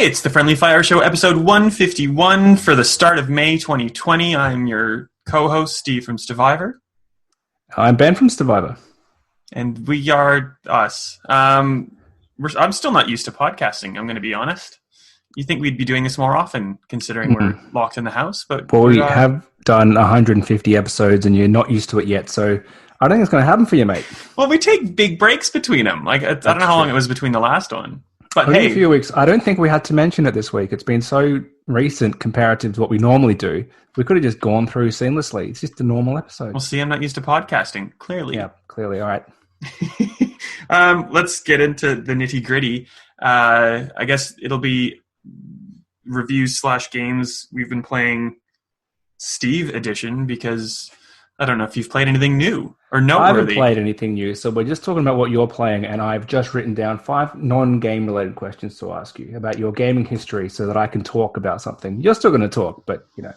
It's the Friendly Fire Show, episode 151 for the start of May 2020. I'm your co-host, Steve from Stevivor. I'm Ben from Stevivor. And we are us. I'm still not used to podcasting, I'm going to be honest. You think we'd be doing this more often, considering we're locked in the house? But well, we have done 150 episodes and you're not used to it yet, so I don't think it's going to happen for you, mate. Well, we take big breaks between them. I don't know how long it was between the last one. But Only a few weeks. I don't think we had to mention it this week. It's been so recent comparative to what we normally do. We could have just gone through seamlessly. It's just a normal episode. Well, see, I'm not used to podcasting, clearly. Yeah, clearly. All right. Let's get into the nitty-gritty. I guess it'll be reviews/games. We've been playing Steve Edition because I don't know if you've played anything new or noteworthy. I haven't played anything new, so we're just talking about what you're playing, and I've just written down 5 non-game related questions to ask you about your gaming history so that I can talk about something. You're still going to talk, but, you know.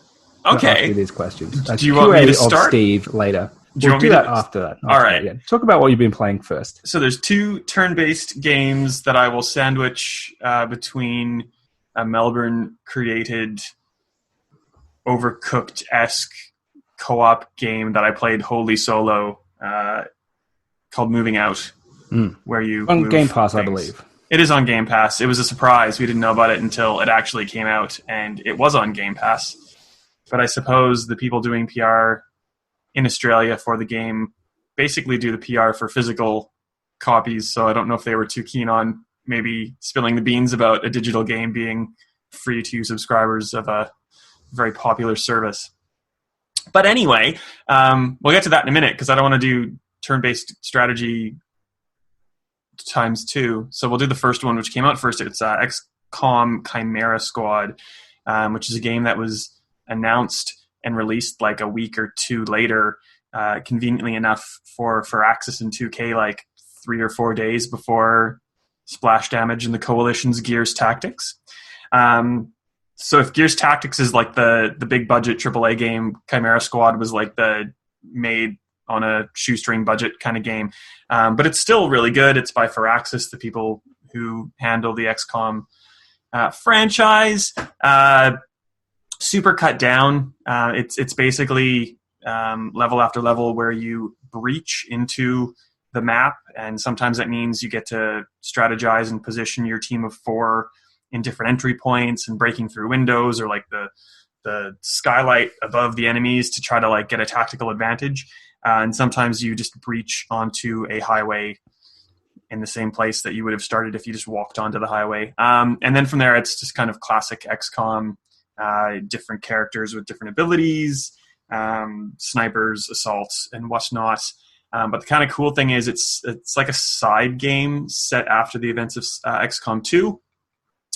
Okay. Ask me these questions. Do you want me to start? Steve later. We'll do that after that. All right. Yeah. Talk about what you've been playing first. So there's 2 turn-based games that I will sandwich between a Melbourne-created Overcooked-esque co-op game that I played wholly solo called Moving Out, where you on move Game Pass, things. I believe. It is on Game Pass. It was a surprise. We didn't know about it until it actually came out, and it was on Game Pass. But I suppose the people doing PR in Australia for the game basically do the PR for physical copies, so I don't know if they were too keen on maybe spilling the beans about a digital game being free to subscribers of a very popular service. But anyway, we'll get to that in a minute because I don't want to do turn-based strategy times 2. So we'll do the first one, which came out first. It's XCOM Chimera Squad, which is a game that was announced and released like a week or 2 later, conveniently enough for access in 2K like 3 or 4 days before Splash Damage and the Coalition's Gears Tactics. So if Gears Tactics is like the big budget AAA game, Chimera Squad was like the made on a shoestring budget kind of game. But it's still really good. It's by Firaxis, the people who handle the XCOM franchise. Super cut down. It's basically level after level where you breach into the map, and sometimes that means you get to strategize and position your team of 4 in different entry points and breaking through windows or like the skylight above the enemies to try to like get a tactical advantage. And sometimes you just breach onto a highway in the same place that you would have started if you just walked onto the highway. And then from there, it's just kind of classic XCOM, different characters with different abilities, snipers, assaults, and whatnot. But the kind of cool thing is it's like a side game set after the events of XCOM 2.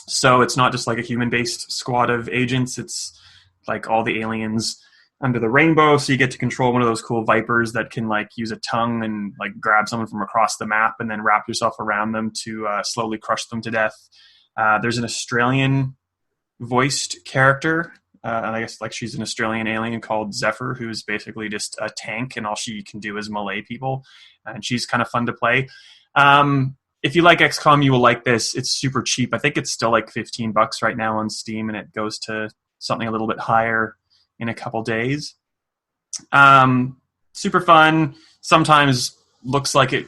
So it's not just like a human-based squad of agents. It's like all the aliens under the rainbow. So you get to control one of those cool Vipers that can like use a tongue and like grab someone from across the map and then wrap yourself around them to slowly crush them to death. There's an Australian voiced character. And I guess like she's an Australian alien called Zephyr, who's basically just a tank, and all she can do is melee people. And she's kind of fun to play. If you like XCOM, you will like this. It's super cheap. I think it's still like $15 right now on Steam, and it goes to something a little bit higher in a couple days. Super fun. Sometimes looks like it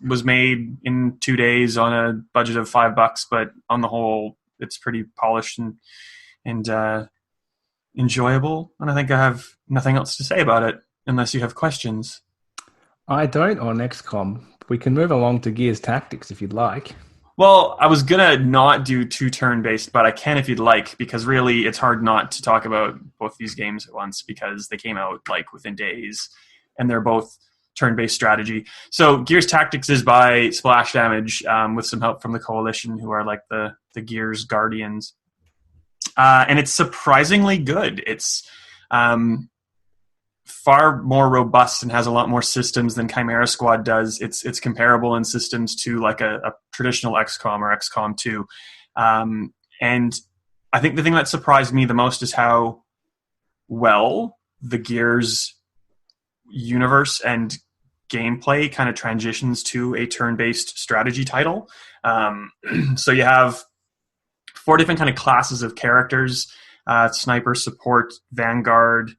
was made in 2 days on a budget of $5, but on the whole, it's pretty polished and enjoyable. And I think I have nothing else to say about it, unless you have questions. I don't on XCOM. We can move along to Gears Tactics if you'd like. Well, I was going to not do 2 turn-based, but I can if you'd like, because really it's hard not to talk about both these games at once because they came out like within days, and they're both turn-based strategy. So Gears Tactics is by Splash Damage with some help from the Coalition, who are like the Gears Guardians. And it's surprisingly good. It's far more robust and has a lot more systems than Chimera Squad does. It's comparable in systems to like a traditional XCOM or XCOM 2. And I think the thing that surprised me the most is how well the Gears universe and gameplay kind of transitions to a turn-based strategy title. So you have 4 different kind of classes of characters: sniper, support, vanguard,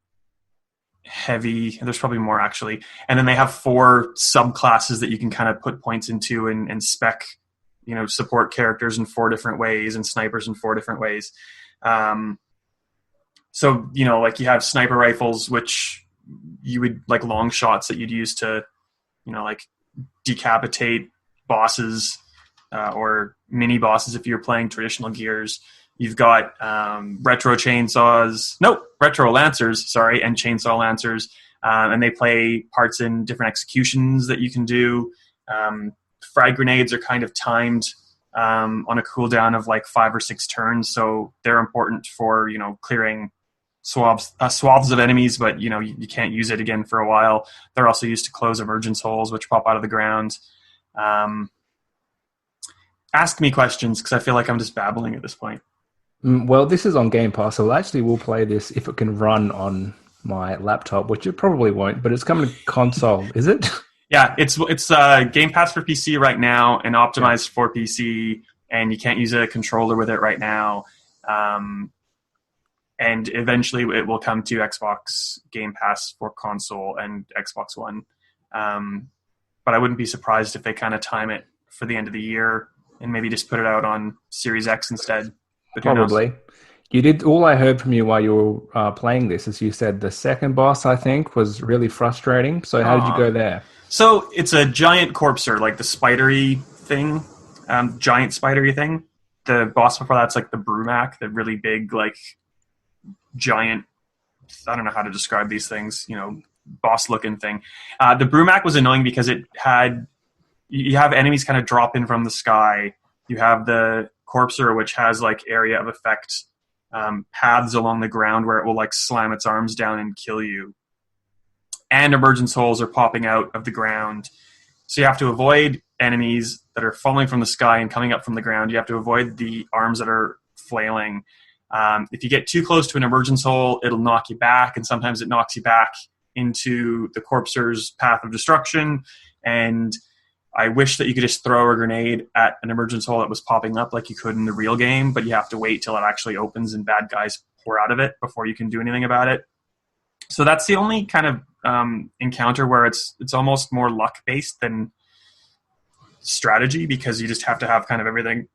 heavy. There's probably more actually, and then they have 4 subclasses that you can kind of put points into and spec, support characters in 4 different ways and snipers in 4 different ways. So like you have sniper rifles, which you would like long shots that you'd use to, like decapitate bosses or mini bosses if you're playing traditional Gears. You've got retro lancers, and chainsaw lancers, and they play parts in different executions that you can do. Frag grenades are kind of timed on a cooldown of like 5 or 6 turns, so they're important for clearing swaths of enemies, but you can't use it again for a while. They're also used to close emergence holes, which pop out of the ground. Ask me questions, because I feel like I'm just babbling at this point. Well, this is on Game Pass, so we'll play this if it can run on my laptop, which it probably won't, but it's coming to console, is it? Yeah, it's Game Pass for PC right now and optimized for PC, and you can't use a controller with it right now. And eventually it will come to Xbox Game Pass for console and Xbox One. But I wouldn't be surprised if they kind of time it for the end of the year and maybe just put it out on Series X instead. But probably. You did. All I heard from you while you were playing this is you said the second boss, I think, was really frustrating. So how did you go there? So it's a giant corpser, like the spidery thing, giant spidery thing. The boss before that's like the Brumac, the really big, like giant, I don't know how to describe these things, boss looking thing. The Brumac was annoying because you have enemies kind of drop in from the sky. You have the Corpser, which has like area of effect paths along the ground where it will like slam its arms down and kill you. And emergence holes are popping out of the ground. So you have to avoid enemies that are falling from the sky and coming up from the ground. You have to avoid the arms that are flailing. If you get too close to an emergence hole, it'll knock you back, and sometimes it knocks you back into the Corpser's path of destruction. And I wish that you could just throw a grenade at an emergence hole that was popping up like you could in the real game, but you have to wait till it actually opens and bad guys pour out of it before you can do anything about it. So that's the only kind of encounter where it's almost more luck-based than strategy, because you just have to have kind of everything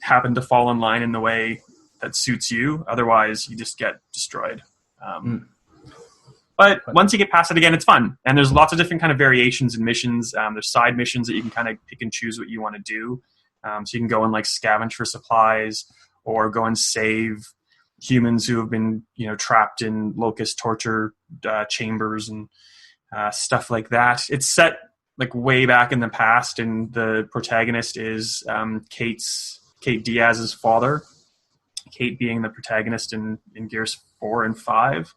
happen to fall in line in the way that suits you. Otherwise, you just get destroyed. But once you get past it again, it's fun. And there's lots of different kind of variations and missions. There's side missions that you can kind of pick and choose what you want to do. So you can go and like scavenge for supplies, or go and save humans who have been, trapped in locust torture chambers and stuff like that. It's set like way back in the past, and the protagonist is Kate Diaz's father. Kate being the protagonist in Gears 4 and 5.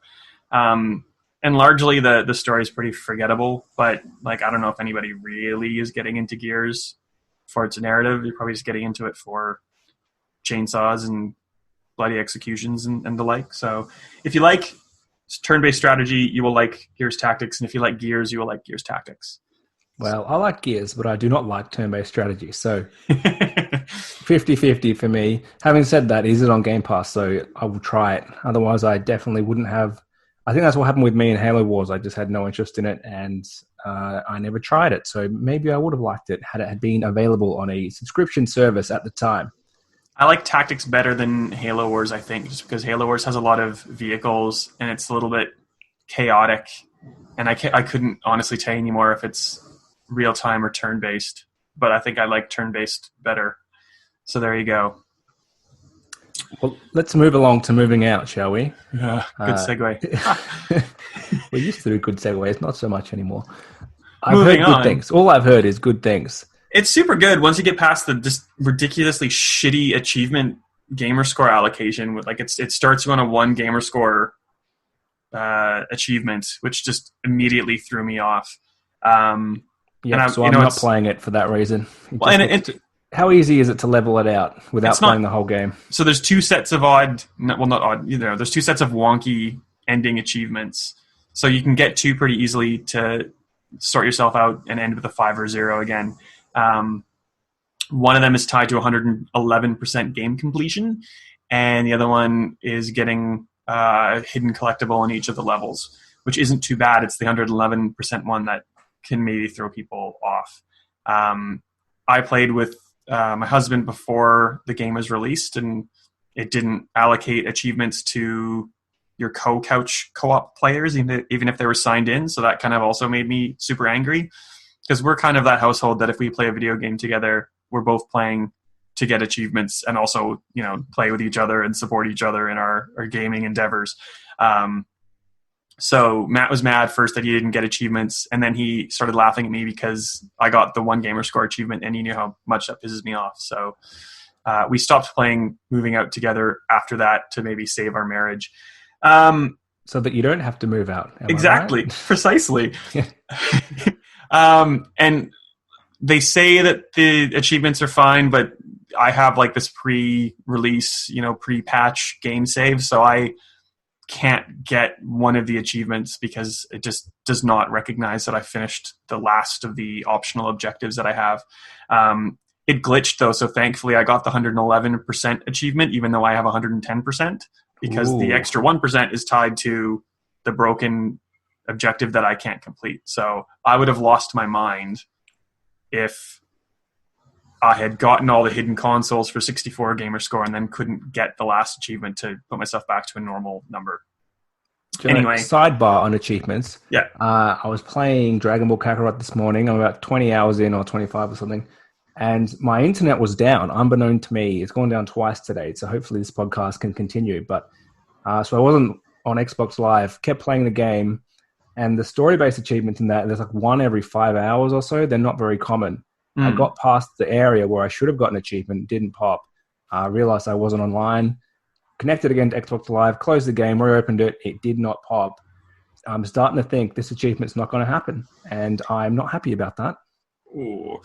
And largely the story is pretty forgettable, but like I don't know if anybody really is getting into Gears for its narrative. You're probably just getting into it for chainsaws and bloody executions and the like. So if you like turn-based strategy, you will like Gears Tactics, and if you like Gears, you will like Gears Tactics. Well, I like Gears, but I do not like turn-based strategy, so 50-50 for me. Having said that, is it on Game Pass, so I will try it. Otherwise, I definitely wouldn't have. I think that's what happened with me in Halo Wars. I just had no interest in it, and I never tried it. So maybe I would have liked it had it had been available on a subscription service at the time. I like Tactics better than Halo Wars, I think, just because Halo Wars has a lot of vehicles, and it's a little bit chaotic. And I couldn't honestly tell you anymore if it's real-time or turn-based. But I think I like turn-based better. So there you go. Well, let's move along to moving out, shall we? Good segue. We used to do good segues, not so much anymore. I've heard good things. All I've heard is good things. It's super good once you get past the just ridiculously shitty achievement gamer score allocation. Like it starts you on a 1 gamer score achievement, which just immediately threw me off. So I'm not playing it for that reason. How easy is it to level it out without playing the whole game? So there's 2 sets of there's 2 sets of wonky ending achievements. So you can get 2 pretty easily to sort yourself out and end with a 5 or 0 again. One of them is tied to 111% game completion, and the other one is getting a hidden collectible in each of the levels, which isn't too bad. It's the 111% one that can maybe throw people off. I played with my husband before the game was released, and it didn't allocate achievements to your co-couch co-op players, even if they were signed in. So that kind of also made me super angry, because we're kind of that household that if we play a video game together, we're both playing to get achievements and also, play with each other and support each other in our gaming endeavors. So Matt was mad first that he didn't get achievements, and then he started laughing at me because I got the one gamer score achievement, and he knew how much that pisses me off. So we stopped playing moving out together after that to maybe save our marriage. So that you don't have to move out. Exactly. Right? Precisely. And they say that the achievements are fine, but I have like this pre-release, pre-patch game save, so I can't get one of the achievements because it just does not recognize that I finished the last of the optional objectives that I have. It glitched though, so thankfully I got the 111% achievement, even though I have 110%, because Ooh. the extra 1% is tied to the broken objective that I can't complete. So I would have lost my mind if I had gotten all the hidden consoles for 64 gamer score and then couldn't get the last achievement to put myself back to a normal number. Anyway, sidebar on achievements. Yeah. I was playing Dragon Ball Kakarot this morning. I'm about 20 hours in, or 25 or something, and my internet was down, unbeknown to me. It's gone down twice today, so hopefully this podcast can continue. But so I wasn't on Xbox Live, kept playing the game, and the story-based achievements in that, there's like one every 5 hours or so. They're not very common. I got past the area where I should have gotten an achievement, didn't pop. I realized I wasn't online, connected again to Xbox Live, closed the game, reopened it, it did not pop. I'm starting to think this achievement's not going to happen, and I'm not happy about that. Ooh.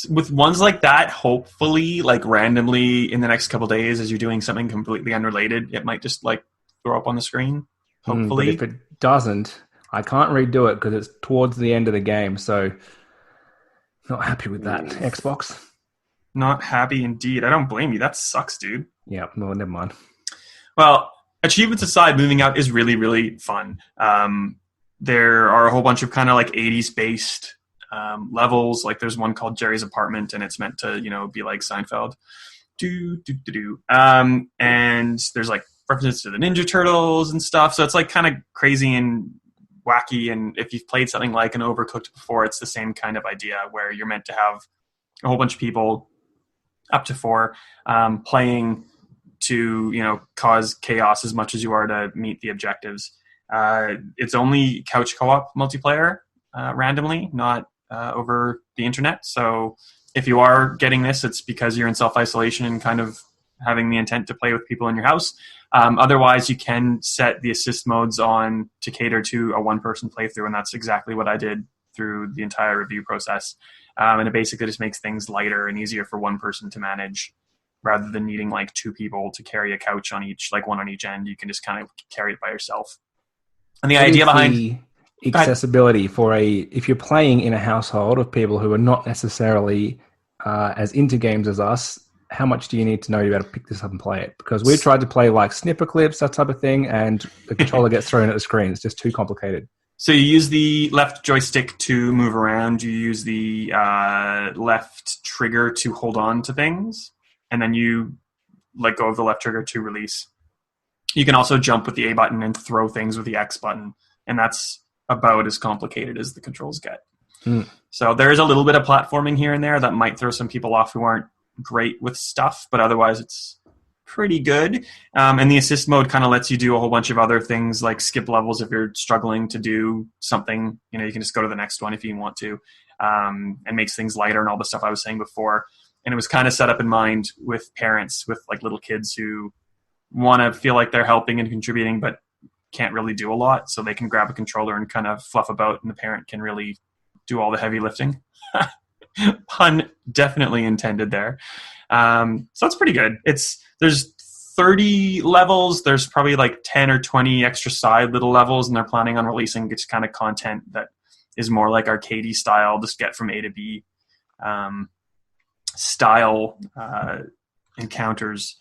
With ones like that, hopefully, like randomly in the next couple of days, as you're doing something completely unrelated, it might just like throw up on the screen. Hopefully. But if it doesn't, I can't redo it because it's towards the end of the game, so not happy with that. Xbox. Not happy indeed. I don't blame you. That sucks, dude. Yeah, no, never mind. Well, achievements aside, moving out is really, really fun. There are a whole bunch of kind of like 80s based levels. Like there's one called Jerry's Apartment, and it's meant to, be like Seinfeld. And there's like references to the Ninja Turtles and stuff. So it's like kind of crazy and wacky. And if you've played something like an Overcooked before, it's the same kind of idea where you're meant to have a whole bunch of people, up to 4, playing to cause chaos as much as you are to meet the objectives. It's only couch co-op multiplayer randomly, not over the internet. So if you are getting this, it's because you're in self-isolation and kind of having the intent to play with people in your house. Otherwise, you can set the assist modes on to cater to a one-person playthrough, and that's exactly what I did through the entire review process. And it basically just makes things lighter and easier for one person to manage, rather than needing like 2 people to carry a couch on each, like one on each end. You can just kind of carry it by yourself. And the idea behind the accessibility for if you're playing in a household of people who are not necessarily as into games as us, how much do you need to know to be able to pick this up and play it? Because we've tried to play like snipper clips, that type of thing, and the controller gets thrown at the screen. It's just too complicated. So you use the left joystick to move around. You use the left trigger to hold on to things, and then you let go of the left trigger to release. You can also jump with the A button and throw things with the X button, and that's about as complicated as the controls get. So there is a little bit of platforming here and there that might throw some people off who aren't great with stuff, but otherwise it's pretty good. And the assist mode kind of lets you do a whole bunch of other things, like skip levels if you're struggling to do something. You can just go to the next one if you want to, and makes things lighter and all the stuff I was saying before. And it was kind of set up in mind with parents with like little kids who want to feel like they're helping and contributing, but can't really do a lot. So they can grab a controller and kind of fluff about, and the parent can really do all the heavy lifting. Pun definitely intended there. So it's pretty good. There's 30 levels. There's probably like 10 or 20 extra side little levels, and they're planning on releasing just kind of content that is more like arcadey style, just get from A to B. style encounters.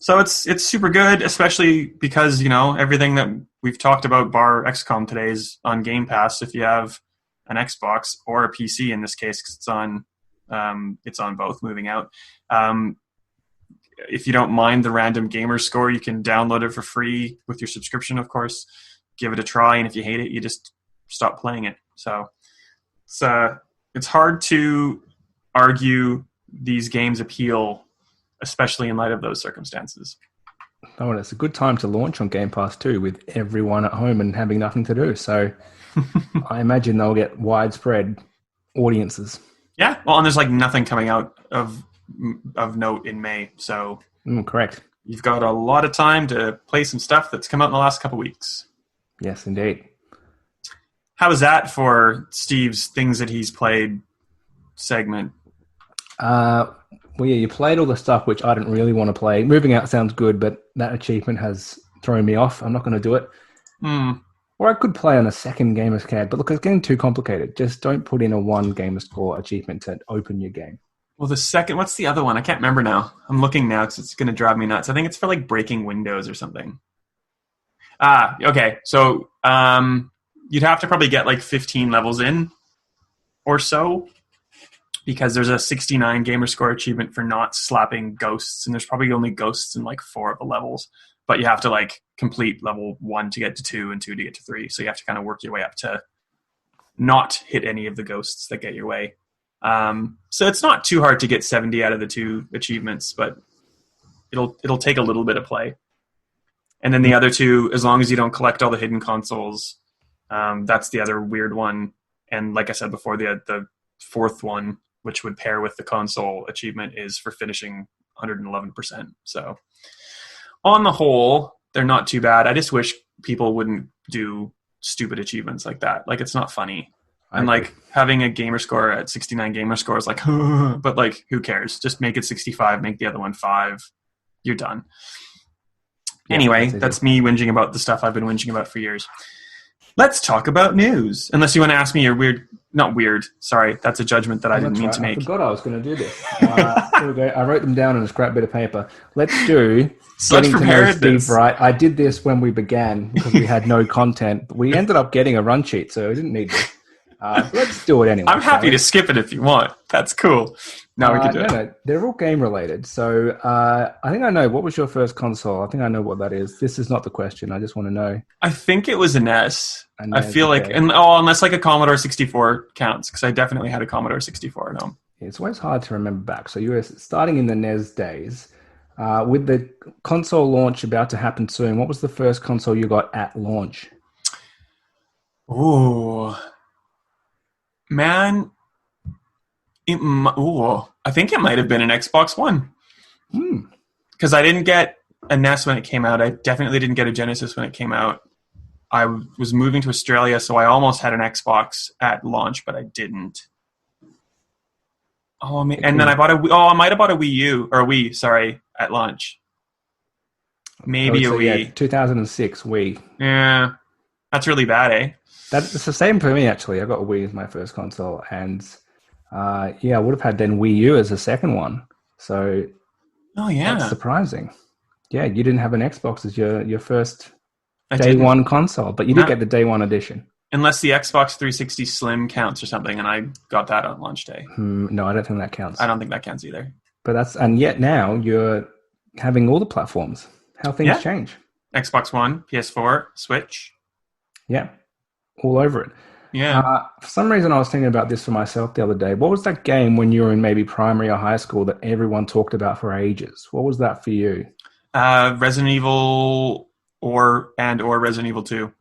So it's super good, especially because, everything that we've talked about bar XCOM today is on Game Pass if you have an Xbox or a PC in this case, because it's on both moving out. If you don't mind the random gamer score, you can download it for free with your subscription, of course. Give it a try, and if you hate it, you just stop playing it. So it's hard to argue these games appeal, especially in light of those circumstances. Oh, and it's a good time to launch on Game Pass too, with everyone at home and having nothing to do. So I imagine they'll get widespread audiences. Yeah, well, and there's like nothing coming out of note in May, so correct. You've got a lot of time to play some stuff that's come out in the last couple of weeks. Yes, indeed. How is that for Steve's things that he's played segment? Well, yeah, you played all the stuff which I didn't really want to play. Moving Out sounds good, but that achievement has thrown me off. I'm not going to do it. Or I could play on a second gamer CAD, but look, it's getting too complicated. Just don't put in a one gamer score achievement to open your game. Well, the second, what's the other one? I can't remember now. I'm looking now because it's going to drive me nuts. I think it's for like breaking windows or something. Okay. So you'd have to probably get like 15 levels in or so, because there's a 69 gamer score achievement for not slapping ghosts, and there's probably only ghosts in like 4 of the levels. But you have to like complete level 1 to get to 2 and 2 to get to 3. So you have to kind of work your way up to not hit any of the ghosts that get your way. So it's not too hard to get 70 out of the 2 achievements, but it'll take a little bit of play. And then the other 2, as long as you don't collect all the hidden consoles, that's the other weird one. And like I said before, the 4th one, which would pair with the console achievement, is for finishing 111%. So on the whole, they're not too bad. I just wish people wouldn't do stupid achievements like that. Like, it's not funny. And like having a gamer score at 69 gamer score is like, but like, who cares? Just make it 65, make the other one 5. You're done. Yeah, anyway, that's me whinging about the stuff I've been whinging about for years. Let's talk about news. Unless you want to ask me your not weird. Sorry, that's a judgment that I didn't mean to make. I forgot I was going to do this. Here we go. I wrote them down on a scrap bit of paper. Let's do Such preparedness. Steve right. I did this when we began because we had no content. But we ended up getting a run sheet, so we didn't need this. Let's do it anyway. I'm happy to skip it if you want. That's cool. Now we can do it. No, they're all game related. So I think I know. What was your first console? I think I know what that is. This is not the question. I just want to know. I think it was a NES. I feel like, unless like a Commodore 64 counts, because I definitely had a Commodore 64 at home. It's always hard to remember back. So you were starting in the NES days. With the console launch about to happen soon, what was the first console you got at launch? Ooh. Man, I think it might have been an Xbox One. Because I didn't get a NES when it came out. I definitely didn't get a Genesis when it came out. I was moving to Australia, so I almost had an Xbox at launch, but I didn't. And then I bought I might have bought a Wii U, or a Wii, sorry, at launch. Maybe a Wii. Yeah, 2006 Wii. Yeah, that's really bad, eh? It's the same for me, actually. I got a Wii as my first console, and I would have had then Wii U as a second one. So, that's surprising. Yeah, you didn't have an Xbox as your first day one console, but you did get the day one edition. Unless the Xbox 360 Slim counts or something, and I got that on launch day. No, I don't think that counts. I don't think that counts either. But yet now you're having all the platforms. How things change. Xbox One, PS4, Switch. Yeah. All over it. Yeah. For some reason, I was thinking about this for myself the other day. What was that game when you were in maybe primary or high school that everyone talked about for ages? What was that for you? Resident Evil or Resident Evil 2.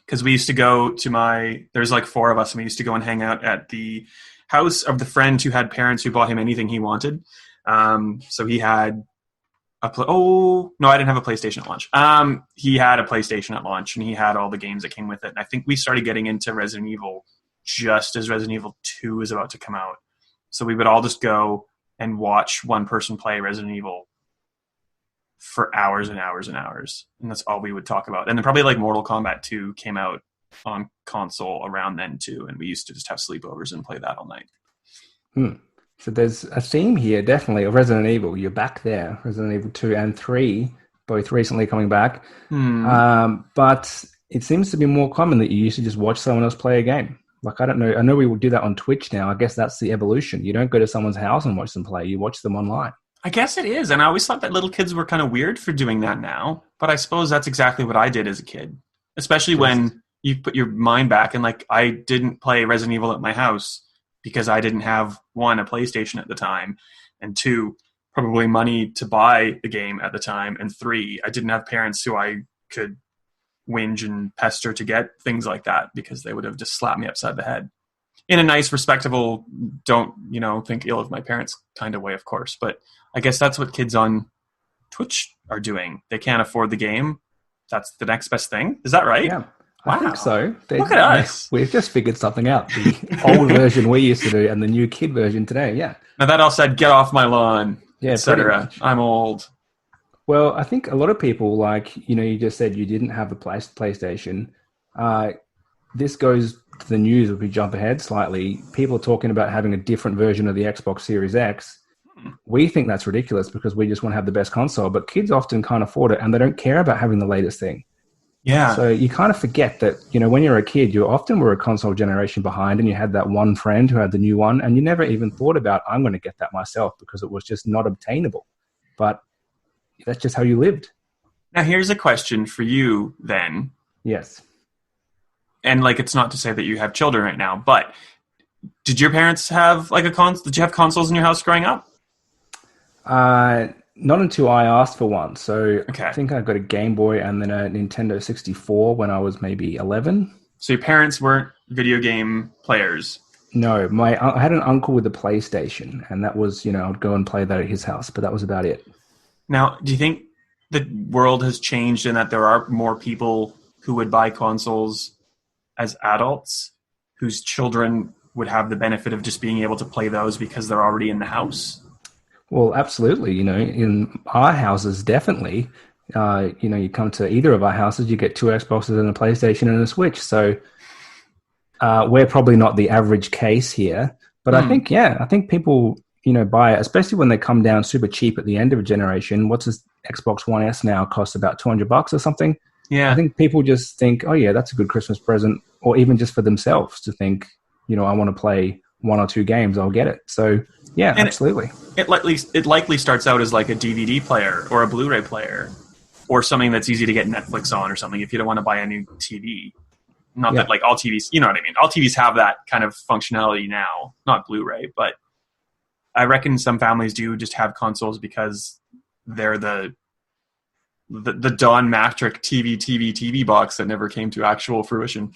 Because we used to go to there's like 4 of us, and we used to go and hang out at the house of the friend who had parents who bought him anything he wanted. So he had I didn't have a PlayStation at launch. He had a PlayStation at launch, and he had all the games that came with it. And I think we started getting into Resident Evil just as Resident Evil 2 was about to come out. So we would all just go and watch one person play Resident Evil for hours and hours and hours. And that's all we would talk about. And then probably like Mortal Kombat 2 came out on console around then too. And we used to just have sleepovers and play that all night. So there's a theme here, definitely, of Resident Evil. You're back there. Resident Evil 2 and 3, both recently coming back. But it seems to be more common that you used to just watch someone else play a game. Like, I don't know. I know we will do that on Twitch now. I guess that's the evolution. You don't go to someone's house and watch them play. You watch them online. I guess it is. And I always thought that little kids were kind of weird for doing that now. But I suppose that's exactly what I did as a kid. Especially when you put your mind back and, like, I didn't play Resident Evil at my house because I didn't have, one, a PlayStation at the time, and two, probably money to buy the game at the time, and three, I didn't have parents who I could whinge and pester to get things like that because they would have just slapped me upside the head. In a nice, respectable, don't, think ill of my parents kind of way, of course. But I guess that's what kids on Twitch are doing. They can't afford the game. That's the next best thing. Is that right? Yeah. I think so. Look at us. We've just figured something out. The old version we used to do and the new kid version today. Yeah. Now that all said, get off my lawn, etc. I'm old. Well, I think a lot of people, like, you just said you didn't have a PlayStation. This goes to the news if we jump ahead slightly. People are talking about having a different version of the Xbox Series X. We think that's ridiculous because we just want to have the best console, but kids often can't afford it and they don't care about having the latest thing. Yeah. So you kind of forget that, when you're a kid, you often were a console generation behind and you had that one friend who had the new one and you never even thought about, I'm going to get that myself because it was just not obtainable. But that's just how you lived. Now, here's a question for you then. Yes. And, like, it's not to say that you have children right now, but did your parents have, like, did you have consoles in your house growing up? Not until I asked for one. So okay. I think I got a Game Boy and then a Nintendo 64 when I was maybe 11. So your parents weren't video game players? No, I had an uncle with a PlayStation, and that was, I'd go and play that at his house, but that was about it. Now, do you think the world has changed in that there are more people who would buy consoles as adults whose children would have the benefit of just being able to play those because they're already in the house? Well, absolutely. In our houses, definitely. You come to either of our houses, you get two Xboxes and a PlayStation and a Switch. So we're probably not the average case here. But I think people, buy it, especially when they come down super cheap at the end of a generation. What's this Xbox One S now costs about $200 or something? Yeah. I think people just think, oh, yeah, that's a good Christmas present. Or even just for themselves to think, I want to play one or two games, I'll get it. So, yeah, and absolutely. It likely starts out as like a DVD player or a Blu-ray player or something that's easy to get Netflix on or something if you don't want to buy a new TV. Not that like all TVs, you know what I mean? All TVs have that kind of functionality now, not Blu-ray, but I reckon some families do just have consoles because they're the Don Matrick TV box that never came to actual fruition.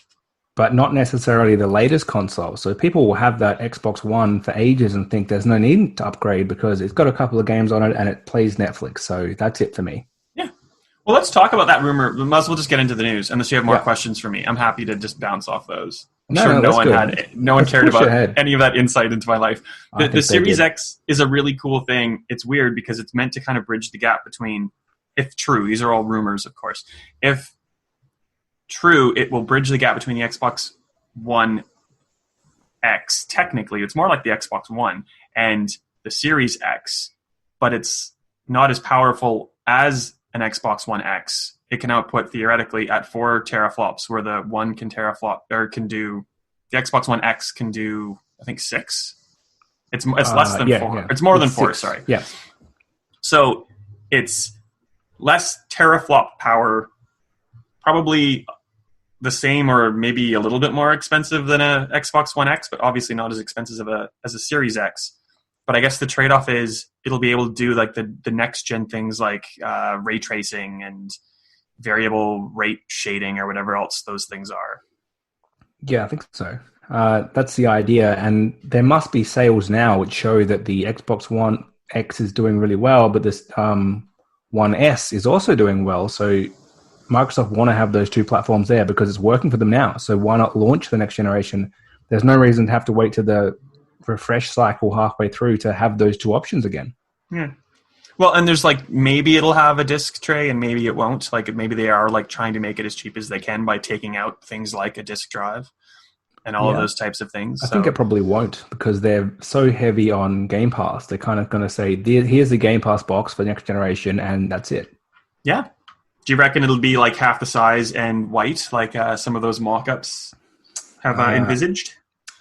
But not necessarily the latest console. So people will have that Xbox One for ages and think there's no need to upgrade because it's got a couple of games on it and it plays Netflix. So that's it for me. Yeah. Well, let's talk about that rumor. We might as well just get into the news unless you have more questions for me. I'm happy to just bounce off those. I'm sure no one cared about any of that insight into my life. The Series X is a really cool thing. It's weird because it's meant to kind of bridge the gap between, if true, these are all rumors, of course. If true, it will bridge the gap between the Xbox One X. Technically, it's more like the Xbox One and the Series X, but it's not as powerful as an Xbox One X. It can output theoretically at 4 teraflops, where the one can teraflop or can do. The Xbox One X can do, I think, 6. It's less than 4. Yeah. It's more than 4. 6. Sorry. Yeah. So it's less teraflop power. Probably the same or maybe a little bit more expensive than a Xbox One X, but obviously not as expensive as a Series X. But I guess the trade-off is it'll be able to do like the next-gen things like ray tracing and variable rate shading or whatever else those things are. Yeah, I think so. That's the idea. And there must be sales now which show that the Xbox One X is doing really well, but this One S is also doing well. So Microsoft want to have those two platforms there because it's working for them now. So why not launch the next generation? There's no reason to have to wait to the refresh cycle halfway through to have those two options again. Yeah. Well, and there's like, maybe it'll have a disk tray and maybe it won't. Like maybe they are like trying to make it as cheap as they can by taking out things like a disk drive. and all of those types of things. I think it probably won't, because they're so heavy on Game Pass. They're kind of going to say, here's the Game Pass box for the next generation, and that's it. Yeah. Do you reckon it'll be like half the size and white, like some of those mock-ups have envisaged?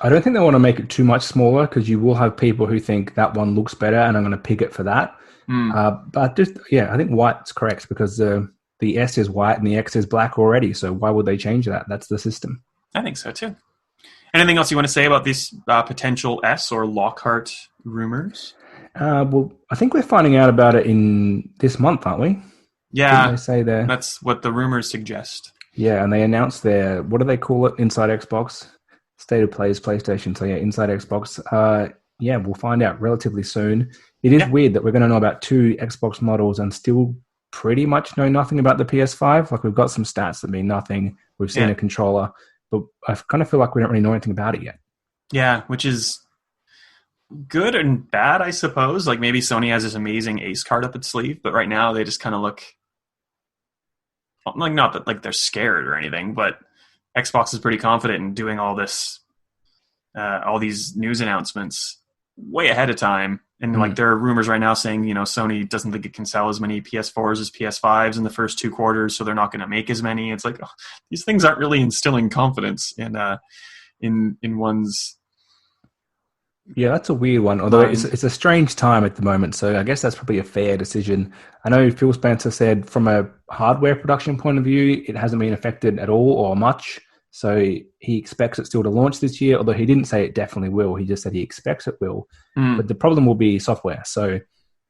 I don't think they want to make it too much smaller, because you will have people who think that one looks better and I'm going to pick it for that. But just, I think white's correct, because the S is white and the X is black already. So why would they change that? That's the system. I think so too. Anything else you want to say about these potential S or Lockhart rumors? Well, I think we're finding out about it in this month, aren't we? Yeah, they say that's what the rumors suggest. Yeah, and they announced their, what do they call it? Inside Xbox? State of Play's PlayStation. So yeah, Inside Xbox. We'll find out relatively soon. It is weird that we're going to know about 2 Xbox models and still pretty much know nothing about the PS5. Like, we've got some stats that mean nothing. We've seen a controller, but I kind of feel like we don't really know anything about it yet. Yeah, which is good and bad, I suppose. Like, maybe Sony has this amazing ace card up its sleeve, but right now they just kind of look like, not that like they're scared or anything, but Xbox is pretty confident in doing all this, all these news announcements way ahead of time. And like, there are rumors right now saying, Sony doesn't think it can sell as many PS4s as PS5s in the first 2 quarters, so they're not going to make as many. It's like, these things aren't really instilling confidence in one's. Yeah, that's a weird one. Although it's a strange time at the moment, so I guess that's probably a fair decision. I know Phil Spencer said from a hardware production point of view, it hasn't been affected at all or much. So he expects it still to launch this year, although he didn't say it definitely will. He just said he expects it will. But the problem will be software. So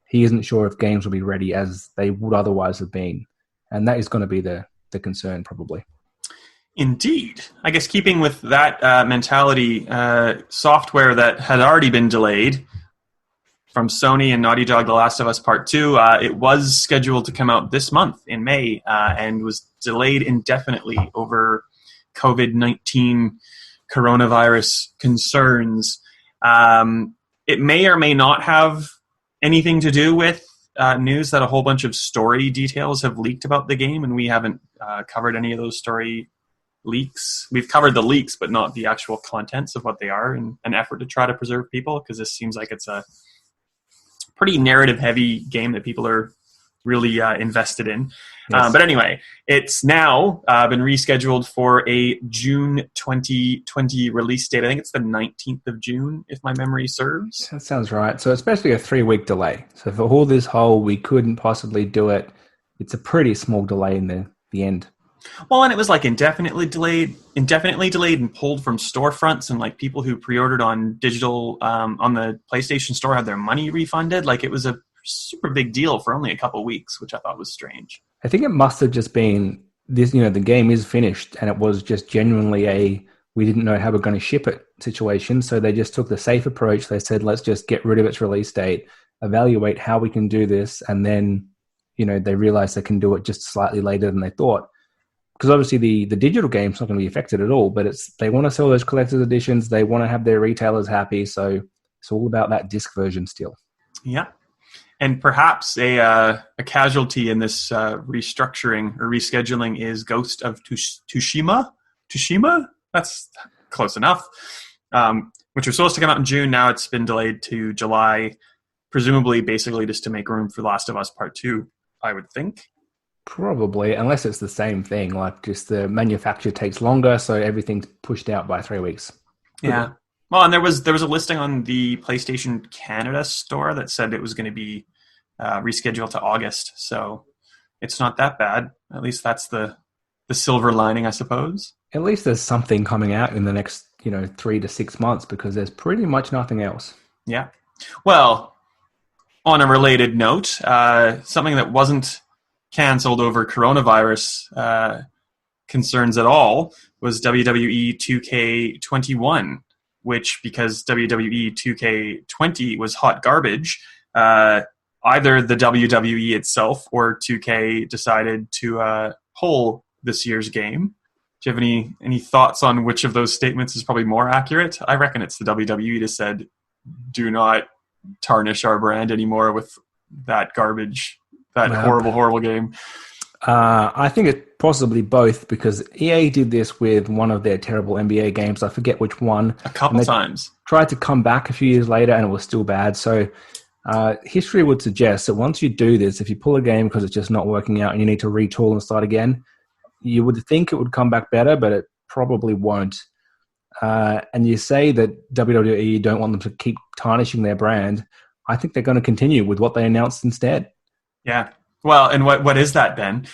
he isn't sure if games will be ready as they would otherwise have been. And that is going to be the concern, probably. Indeed. I guess keeping with that mentality, software that had already been delayed from Sony and Naughty Dog, The Last of Us Part 2, it was scheduled to come out this month in May and was delayed indefinitely over COVID-19 coronavirus concerns. It may or may not have anything to do with news that a whole bunch of story details have leaked about the game, and we haven't covered any of those story leaks. We've covered the leaks, but not the actual contents of what they are, in an effort to try to preserve people, because this seems like it's a pretty narrative-heavy game that people are really invested in. Yes. But anyway, it's now been rescheduled for a June 2020 release date. I think it's the 19th of June, if my memory serves. That sounds right. So it's basically a 3-week delay. So for all this whole, we couldn't possibly do it, it's a pretty small delay in the end. Well, and it was like indefinitely delayed and pulled from storefronts, and like people who pre-ordered on digital on the PlayStation Store had their money refunded. Like, it was a super big deal for only a couple of weeks, which I thought was strange. I think it must have just been this, the game is finished, and it was just genuinely we didn't know how we're going to ship it situation. So they just took the safe approach. They said, let's just get rid of its release date, evaluate how we can do this, and then, they realized they can do it just slightly later than they thought. Because obviously the digital game's not going to be affected at all, but they want to sell those collector's editions. They want to have their retailers happy. So it's all about that disc version still. Yeah. And perhaps a casualty in this restructuring or rescheduling is Ghost of Tsushima. Tsushima? That's close enough. Which was supposed to come out in June. Now it's been delayed to July, presumably basically just to make room for Last of Us Part 2, I would think. Probably, unless it's the same thing, like just the manufacture takes longer, so everything's pushed out by 3 weeks. Yeah. Well, and there was a listing on the PlayStation Canada store that said it was going to be rescheduled to August, so it's not that bad. At least that's the silver lining, I suppose. At least there's something coming out in the next 3 to 6 months, because there's pretty much nothing else. Yeah. Well, on a related note, something that wasn't canceled over coronavirus concerns at all was WWE 2K21, which, because WWE 2K20 was hot garbage, either the WWE itself or 2K decided to pull this year's game. Do you have any thoughts on which of those statements is probably more accurate? I reckon it's the WWE that said, do not tarnish our brand anymore with that garbage. That horrible game. I think it's possibly both because EA did this with one of their terrible NBA games. I forget which one. A couple times. Tried to come back a few years later and it was still bad. So history would suggest that once you do this, if you pull a game because it's just not working out and you need to retool and start again, you would think it would come back better, but it probably won't. And you say that WWE don't want them to keep tarnishing their brand. I think they're going to continue with what they announced instead. Yeah. Well, and what is that, Ben?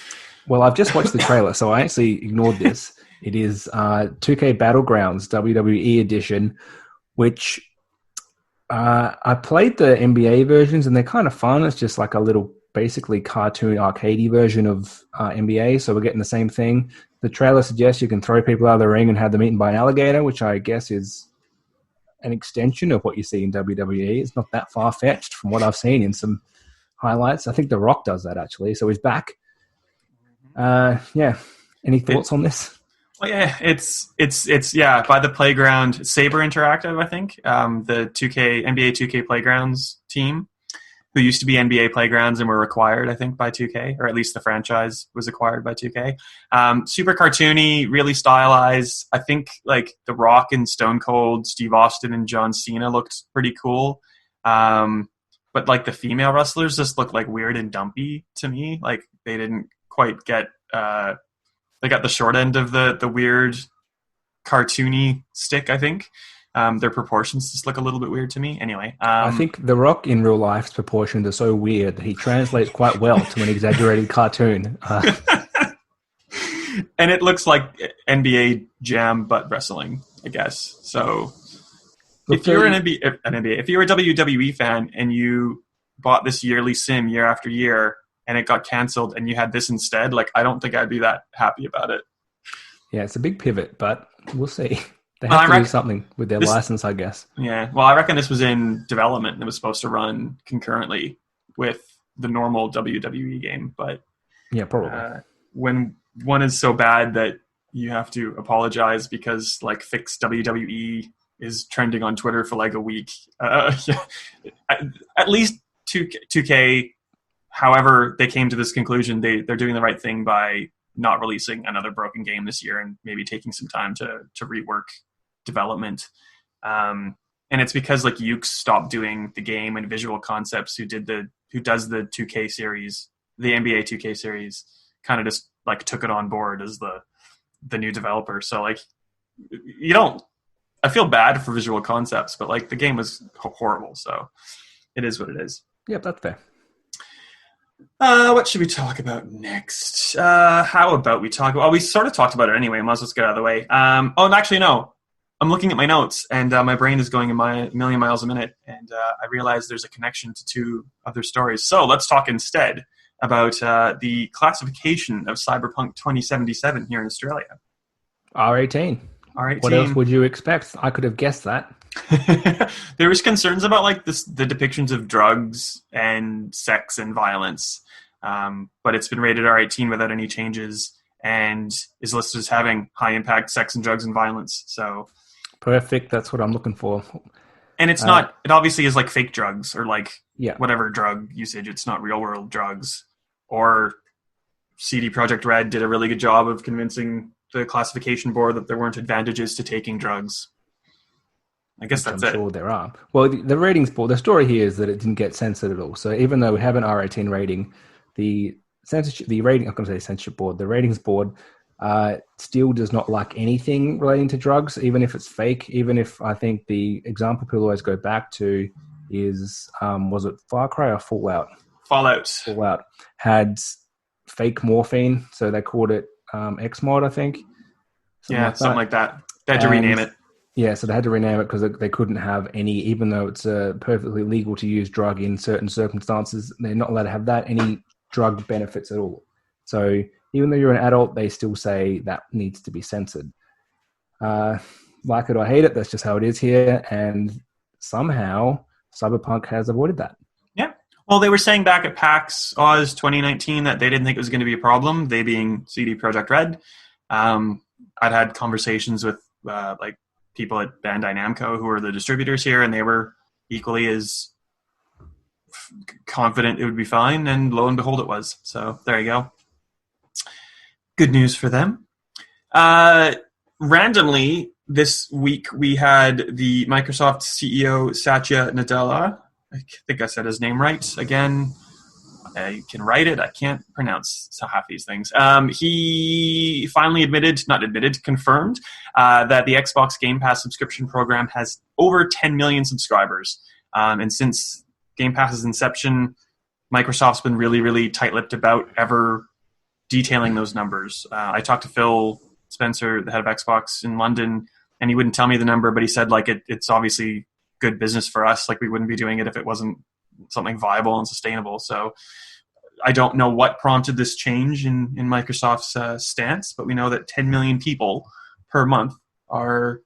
Well, I've just watched the trailer, so I actually ignored this. It is 2K Battlegrounds WWE Edition, which I played the NBA versions, and they're kind of fun. It's just like a little, basically cartoon arcadey version of NBA, so we're getting the same thing. The trailer suggests you can throw people out of the ring and have them eaten by an alligator, which I guess is an extension of what you see in WWE. It's not that far-fetched from what I've seen in some highlights. I think The Rock does that, actually, so he's back. Yeah. Any thoughts on this? Well, yeah, it's by the Playground Saber Interactive, I think, the NBA 2K Playgrounds team, who used to be NBA Playgrounds and were acquired, I think, by 2K, or at least the franchise was acquired by 2K. Super cartoony, really stylized. I think like The Rock and Stone Cold, Steve Austin and John Cena looked pretty cool. But like the female wrestlers just looked like weird and dumpy to me. Like they didn't quite get they got the short end of the weird cartoony stick, I think. Their proportions just look a little bit weird to me. Anyway. I think The Rock in real life's proportions are so weird that he translates quite well to an exaggerated cartoon. And it looks like NBA Jam butt wrestling, I guess. So if you're if you're a WWE fan and you bought this yearly sim year after year and it got canceled and you had this instead, like I don't think I'd be that happy about it. Yeah, it's a big pivot, but we'll see. They have to do something with their license, I guess. Yeah, well, I reckon this was in development and it was supposed to run concurrently with the normal WWE game, but yeah, probably. When one is so bad that you have to apologize because like Fix WWE is trending on Twitter for like a week. At least 2K, however they came to this conclusion, they're doing the right thing by not releasing another broken game this year and maybe taking some time to rework development. And it's because like Yuke's stopped doing the game and Visual Concepts, who does the 2K series, the NBA 2K series, kind of just like took it on board as the new developer. So like I feel bad for Visual Concepts, but like the game was horrible, so it is what it is. Yep, that's fair. What should we talk about next? How about we talk about... Well, we sort of talked about it anyway. Might as well just get out of the way. Actually, no. I'm looking at my notes, and my brain is going a million miles a minute, and I realize there's a connection to two other stories. So let's talk instead about the classification of Cyberpunk 2077 here in Australia. R18. R18. What else would you expect? I could have guessed that. There was concerns about like the depictions of drugs and sex and violence, but it's been rated R18 without any changes and is listed as having high impact sex and drugs and violence. So perfect. That's what I'm looking for. And it's not. It obviously is like fake drugs or like whatever drug usage. It's not real world drugs. Or CD Projekt Red did a really good job of convincing the classification board that there weren't advantages to taking drugs. I guess that's it. I'm sure there are. Well, the ratings board, the story here is that it didn't get censored at all. So even though we have an R18 rating, the censorship board, the ratings board still does not like anything relating to drugs, even if it's fake, even if I think the example people always go back to is, was it Far Cry or Fallout? Fallout had fake morphine, so they called it X-Mod, I think. Something like that. They had to rename it. Yeah, so they had to rename it because they couldn't have any, even though it's perfectly legal to use drug in certain circumstances, they're not allowed to have any drug benefits at all. So even though you're an adult, they still say that needs to be censored. Like it or hate it, that's just how it is here. And somehow Cyberpunk has avoided that. Yeah. Well, they were saying back at PAX Oz 2019 that they didn't think it was going to be a problem, they being CD Projekt Red. I'd had conversations with like people at Bandai Namco who are the distributors here, and they were equally as confident it would be fine, and lo and behold it was. So there you go. Good news for them. Randomly, this week we had the Microsoft CEO Satya Nadella. I think I said his name right again. You can write it. I can't pronounce half these things. He finally confirmed that the Xbox Game Pass subscription program has over 10 million subscribers. And since Game Pass's inception, Microsoft's been really, really tight-lipped about ever detailing those numbers. I talked to Phil Spencer, the head of Xbox in London, and he wouldn't tell me the number, but he said it's obviously good business for us. We wouldn't be doing it if it wasn't something viable and sustainable. So I don't know what prompted this change in Microsoft's stance, but we know that 10 million people per month are,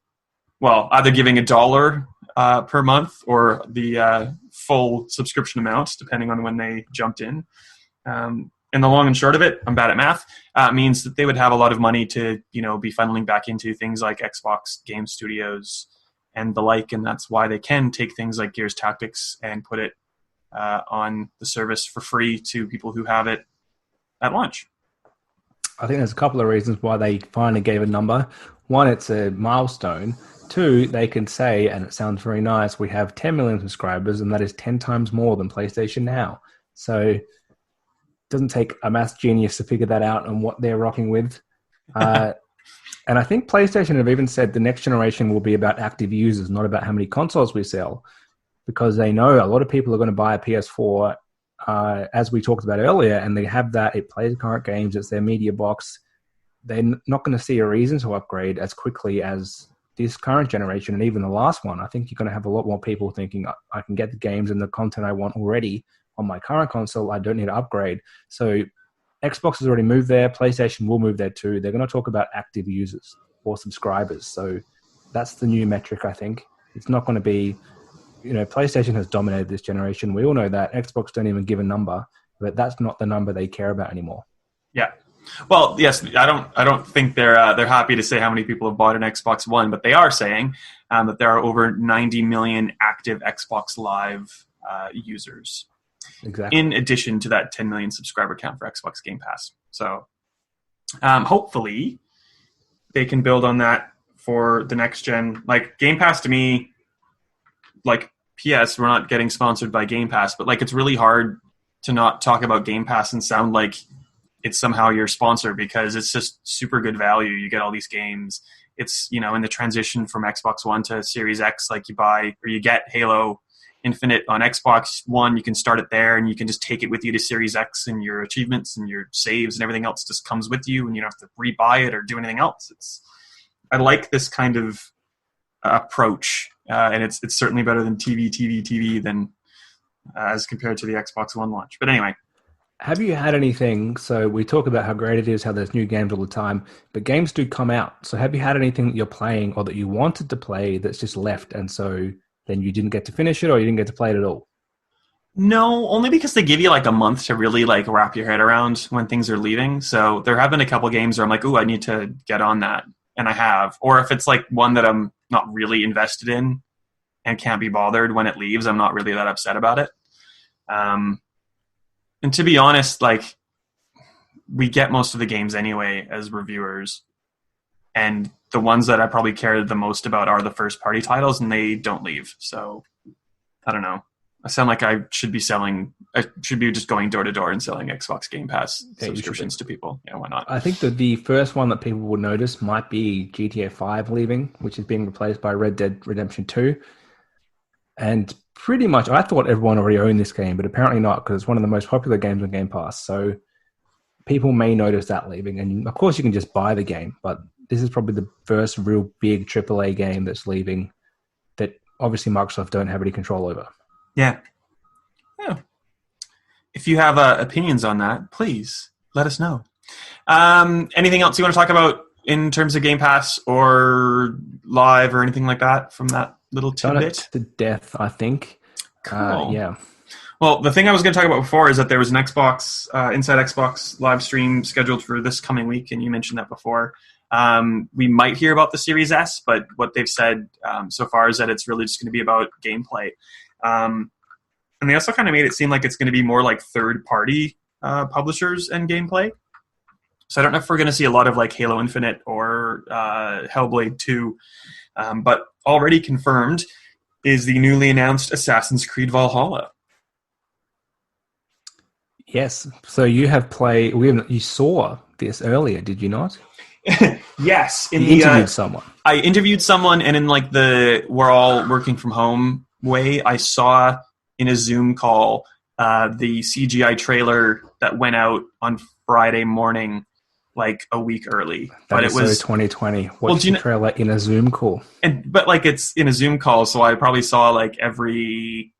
either giving $1 per month or the full subscription amount, depending on when they jumped in. And the long and short of it, I'm bad at math, means that they would have a lot of money to, be funneling back into things like Xbox Game Studios and the like, and that's why they can take things like Gears Tactics and put it on the service for free to people who have it at launch. I think there's a couple of reasons why they finally gave a number. One, it's a milestone. Two, they can say, and it sounds very nice, we have 10 million subscribers, and that is 10 times more than PlayStation Now. So it doesn't take a math genius to figure that out and what they're rocking with. And I think PlayStation have even said the next generation will be about active users, not about how many consoles we sell, because they know a lot of people are going to buy a PS4, as we talked about earlier, and they have that. It plays current games. It's their media box. They're not going to see a reason to upgrade as quickly as this current generation and even the last one. I think you're going to have a lot more people thinking, I can get the games and the content I want already on my current console. I don't need to upgrade. So Xbox has already moved there. PlayStation will move there too. They're going to talk about active users or subscribers. So that's the new metric, I think. It's not going to be, PlayStation has dominated this generation. We all know that. Xbox don't even give a number, but that's not the number they care about anymore. Yeah. Well, yes, I don't think they're happy to say how many people have bought an Xbox One, but they are saying that there are over 90 million active Xbox Live users. Exactly. In addition to that 10 million subscriber count for Xbox Game Pass. So hopefully they can build on that for the next gen. Game Pass to me, PS, we're not getting sponsored by Game Pass, but it's really hard to not talk about Game Pass and sound like it's somehow your sponsor, because it's just super good value. You get all these games. It's, in the transition from Xbox One to Series X, you get Halo Infinite on Xbox One, you can start it there and you can just take it with you to Series X, and your achievements and your saves and everything else just comes with you, and you don't have to rebuy it or do anything else. I like this kind of approach, and it's certainly better than TV than as compared to the Xbox One launch. But anyway. Have you had anything, so we talk about how great it is, how there's new games all the time, but games do come out. So have you had anything that you're playing or that you wanted to play that's just left, and so then you didn't get to finish it or you didn't get to play it at all? No, only because they give you a month to really wrap your head around when things are leaving. So there have been a couple games where I'm ooh, I need to get on that. And I have. Or if it's one that I'm not really invested in and can't be bothered when it leaves, I'm not really that upset about it. And to be honest, we get most of the games anyway as reviewers. And the ones that I probably care the most about are the first party titles, and they don't leave. So I don't know. I sound like I should be just going door to door and selling Xbox Game Pass subscriptions to people. Yeah, why not? I think that the first one that people will notice might be GTA 5 leaving, which is being replaced by Red Dead Redemption 2. And pretty much, I thought everyone already owned this game, but apparently not, because it's one of the most popular games on Game Pass. So people may notice that leaving. And of course, you can just buy the game, but this is probably the first real big AAA game that's leaving that obviously Microsoft don't have any control over. Yeah. If you have opinions on that, please let us know. Anything else you want to talk about in terms of Game Pass or Live or anything like that from that little tidbit? To death, I think. Cool. Yeah. Well, the thing I was going to talk about before is that there was an Xbox Inside Xbox live stream scheduled for this coming week, and you mentioned that before. We might hear about the Series S, but what they've said so far is that it's really just going to be about gameplay. And they also kind of made it seem like it's going to be more third-party publishers and gameplay. So I don't know if we're going to see a lot of like Halo Infinite or Hellblade 2, but already confirmed is the newly announced Assassin's Creed Valhalla. Yes. So you have played. You saw this earlier, did you not? Yes, you interviewed someone. I interviewed someone, and in like we're all working from home way, I saw in a Zoom call the CGI trailer that went out on Friday morning, like a week early. But it was so 2020. Watch the trailer in a Zoom call. But like it's in a Zoom call, so I probably saw like every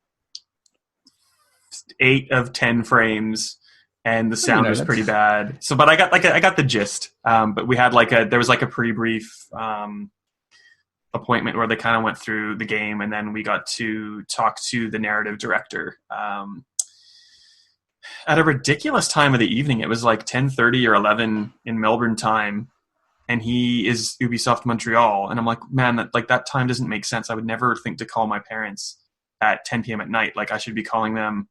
8 of 10 frames, and the sound was pretty bad. So, but I got the gist. But we had there was like a pre-brief appointment where they kind of went through the game, and then we got to talk to the narrative director at a ridiculous time of the evening. It was like 10:30 or 11 in Melbourne time, and he is Ubisoft Montreal, and I'm like, man, that time doesn't make sense. I would never think to call my parents at 10 p.m. at night. Like, I should be calling them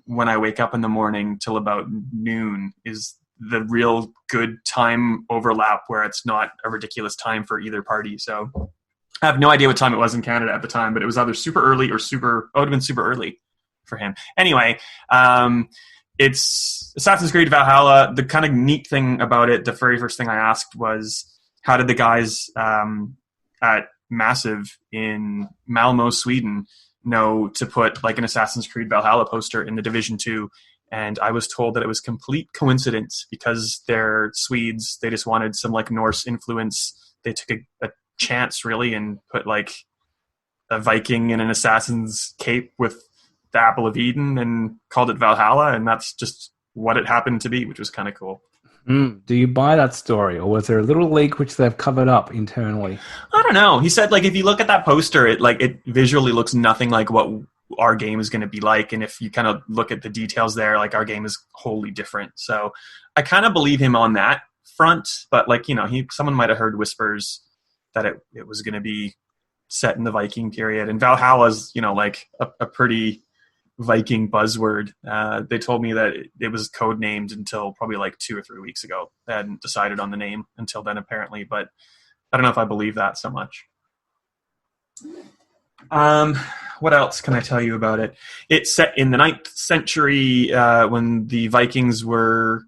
when I wake up in the morning till about noon is the real good time overlap where it's not a ridiculous time for either party. So I have no idea what time it was in Canada at the time, but it was either super early or it would have been super early for him. Anyway, it's Assassin's Creed Valhalla. The kind of neat thing about it, the very first thing I asked was, how did the guys at Massive in Malmo, Sweden, know to put like an Assassin's Creed Valhalla poster in the Division 2? And I was told that it was complete coincidence because they're Swedes. They just wanted some like Norse influence. They took a chance really and put like a Viking in an assassin's cape with the Apple of Eden and called it Valhalla. And that's just what it happened to be, which was kind of cool. Do you buy that story, or was there a little leak which they've covered up internally? I don't know. He said, like, if you look at that poster, it visually looks nothing like what our game is going to be like. And if you kind of look at the details there, like, our game is wholly different. So I kind of believe him on that front. But like, someone might have heard whispers that it was going to be set in the Viking period. And Valhalla's, like a pretty Viking buzzword. They told me that it was codenamed until probably like 2 or 3 weeks ago. They hadn't decided on the name until then, apparently, but I don't know if I believe that so much. What else can I tell you about it? It's set in the 9th century when the Vikings were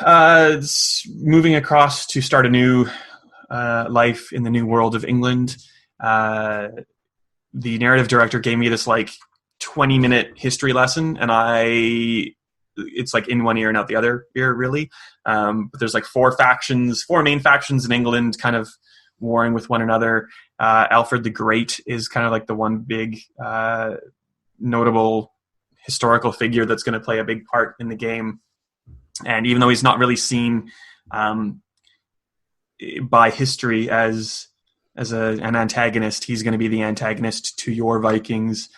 moving across to start a new life in the new world of England. The narrative director gave me this like 20-minute history lesson, and it's like in one ear and out the other ear, really. But there's like four main factions in England kind of warring with one another. Alfred the Great is kind of like the one big notable historical figure that's going to play a big part in the game. And even though he's not really seen by history as an antagonist, he's going to be the antagonist to your Vikings.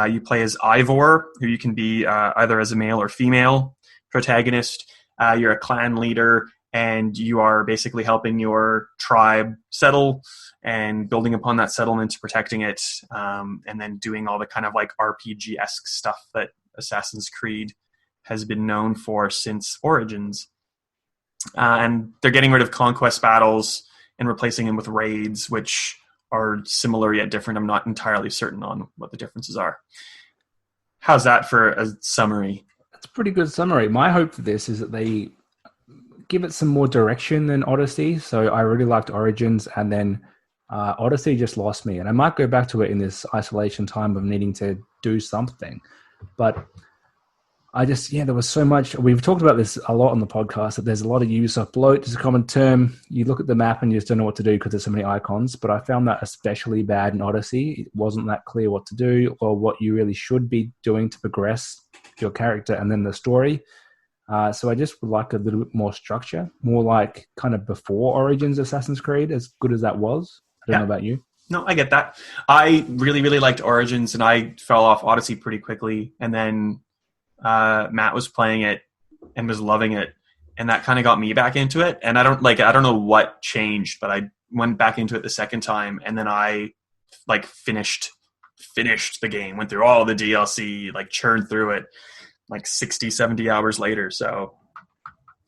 You play as Ivor, who you can be either as a male or female protagonist. You're a clan leader, and you are basically helping your tribe settle and building upon that settlement, protecting it, and then doing all the kind of like RPG-esque stuff that Assassin's Creed has been known for since Origins. And they're getting rid of conquest battles and replacing them with raids, which are similar yet different. I'm not entirely certain on what the differences are. How's that for a summary? That's a pretty good summary. My hope for this is that they give it some more direction than Odyssey. So I really liked Origins, and then Odyssey just lost me. And I might go back to it in this isolation time of needing to do something. But there was so much. We've talked about this a lot on the podcast, that there's a lot of Ubisoft bloat. It's a common term. You look at the map and you just don't know what to do because there's so many icons. But I found that especially bad in Odyssey. It wasn't that clear what to do or what you really should be doing to progress your character and then the story. So I just would like a little bit more structure, more like kind of before Origins Assassin's Creed, as good as that was. I don't know about you. No, I get that. I really, really liked Origins, and I fell off Odyssey pretty quickly. And then Matt was playing it and was loving it, and that kind of got me back into it. And I don't know what changed, but I went back into it the second time, and then I like finished the game, went through all the DLC, like churned through it like 60, 70 hours later. So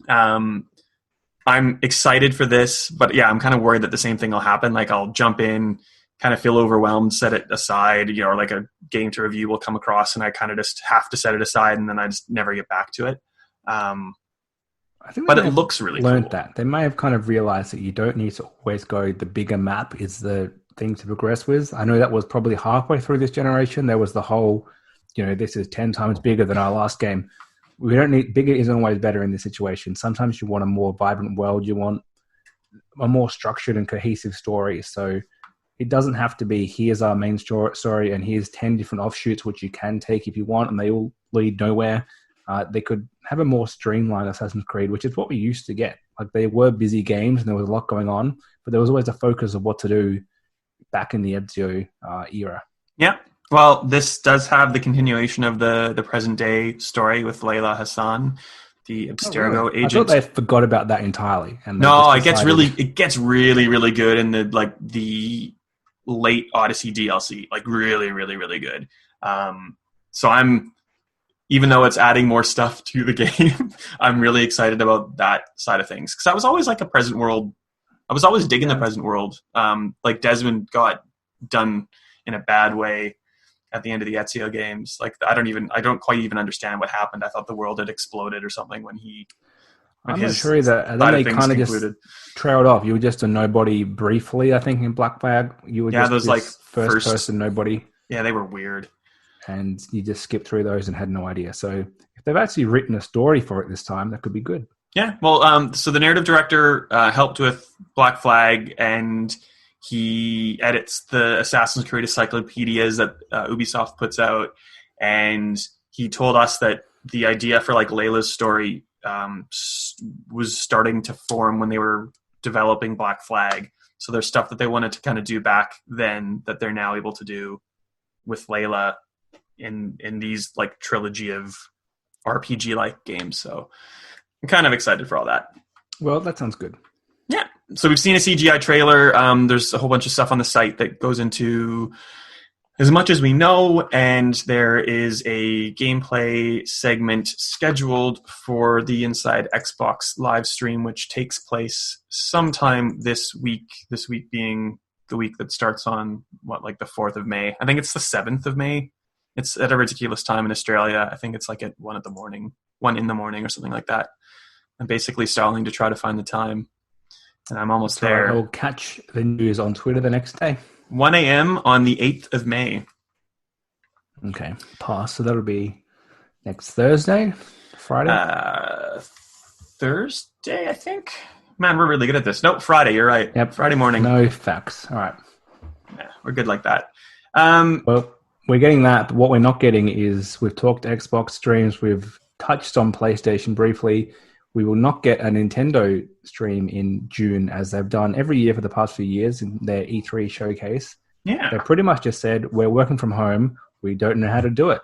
I'm excited for this, but yeah, I'm kind of worried that the same thing will happen. Like I'll jump in, kind of feel overwhelmed, set it aside, or like a game to review will come across and I kind of just have to set it aside and then I just never get back to it. I think But they it may have looks really learned cool. that. They may have kind of realized that you don't need to always go the bigger map is the thing to progress with. I know that was probably halfway through this generation. There was the whole, this is 10 times bigger than our last game. We don't need bigger isn't always better in this situation. Sometimes you want a more vibrant world. You want a more structured and cohesive story. So it doesn't have to be here's our main story and here's 10 different offshoots which you can take if you want and they all lead nowhere. They could have a more streamlined Assassin's Creed, which is what we used to get. Like they were busy games and there was a lot going on, but there was always a focus of what to do back in the Ezio era. Yeah. Well, this does have the continuation of the present day story with Layla Hassan, the Abstergo agent. I thought they forgot about that entirely. And no, it gets really, really good in the late Odyssey DLC. Like really, really, really good. So I'm, even though it's adding more stuff to the game, I'm really excited about that side of things. Because I was always like a present world. I was always digging the present world. Like Desmond got done in a bad way at the end of the Ezio games. Like I don't quite even understand what happened. I thought the world had exploded or something when I'm not sure either. And then they kind of just trailed off. You were just a nobody briefly, I think, in Black Flag. You were just those like first person nobody. Yeah, they were weird. And you just skipped through those and had no idea. So if they've actually written a story for it this time, that could be good. Yeah, well, so the narrative director helped with Black Flag, and he edits the Assassin's Creed encyclopedias that Ubisoft puts out, and he told us that the idea for like Layla's story was starting to form when they were developing Black Flag. So there's stuff that they wanted to kind of do back then that they're now able to do with Layla in these like trilogy of RPG-like games. So I'm kind of excited for all that. Well, that sounds good. Yeah. So we've seen a CGI trailer. There's a whole bunch of stuff on the site that goes into as much as we know, and there is a gameplay segment scheduled for the Inside Xbox live stream, which takes place sometime this week. This week being the week that starts on like the 4th of May. I think it's the 7th of May. It's at a ridiculous time in Australia. I think it's like at 1 in the morning or something like that. I'm basically stalling to try to find the time, and I'm almost there. I'll catch the news on Twitter the next day. 1 a.m. on the 8th of May. Okay, pass. So that'll be next Thursday, Friday? Thursday, I think. Man, we're really good at this. Nope, Friday, you're right. Yep. Friday morning. No facts. All right. Yeah, we're good like that. Well, we're getting that, but what we're not getting is we've talked Xbox streams, we've touched on PlayStation briefly. We will not get a Nintendo stream in June as they've done every year for the past few years in their E3 showcase. Yeah. They pretty much just said, we're working from home. We don't know how to do it,